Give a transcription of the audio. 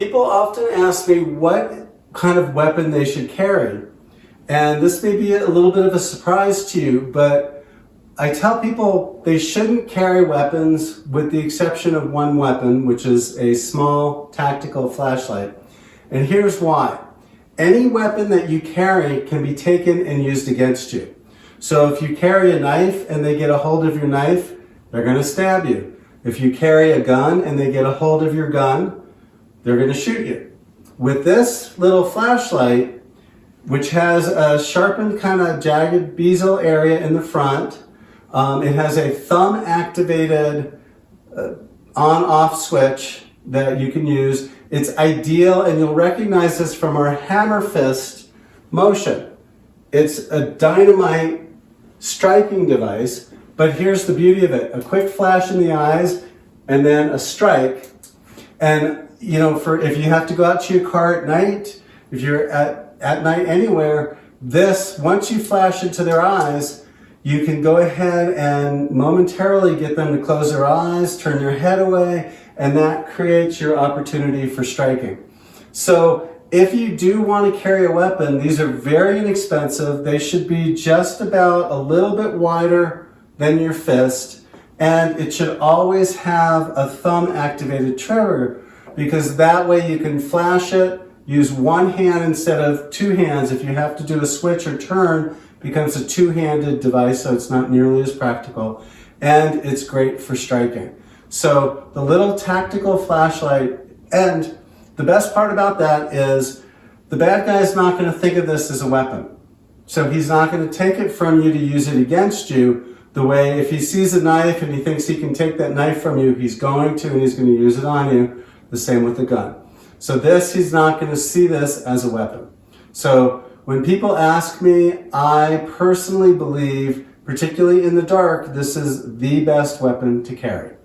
People often ask me what kind of weapon they should carry. And this may be a little bit of a surprise to you, but I tell people they shouldn't carry weapons with the exception of one weapon, which is a small tactical flashlight. And here's why. Any weapon that you carry can be taken and used against you. So if you carry a knife and they get a hold of your knife, they're going to stab you. If you carry a gun and they get a hold of your gun, they're going to shoot you. With this little flashlight, which has a sharpened kind of jagged bezel area in the front, it has a thumb activated on-off switch that you can use. It's ideal, and you'll recognize this from our hammer fist motion. It's a dynamite striking device, but here's the beauty of it. A quick flash in the eyes and then a strike. And you know, if you have to go out to your car at night, if you're at night anywhere, this, once you flash into their eyes, you can go ahead and momentarily get them to close their eyes, turn their head away, and that creates your opportunity for striking. So if you do want to carry a weapon, these are very inexpensive. They should be just about a little bit wider than your fist, and it should always have a thumb activated trigger, because that way you can flash it, use one hand instead of two hands. If you have to do a switch or turn, it becomes a two-handed device, so it's not nearly as practical, and it's great for striking. So the little tactical flashlight, and the best part about that is the bad guy is not going to think of this as a weapon. So he's not going to take it from you to use it against you the way if he sees a knife and he thinks he can take that knife from you, he's going to, and he's going to use it on you. The same with the gun. So this, he's not going to see this as a weapon. So when people ask me, I personally believe, particularly in the dark, this is the best weapon to carry.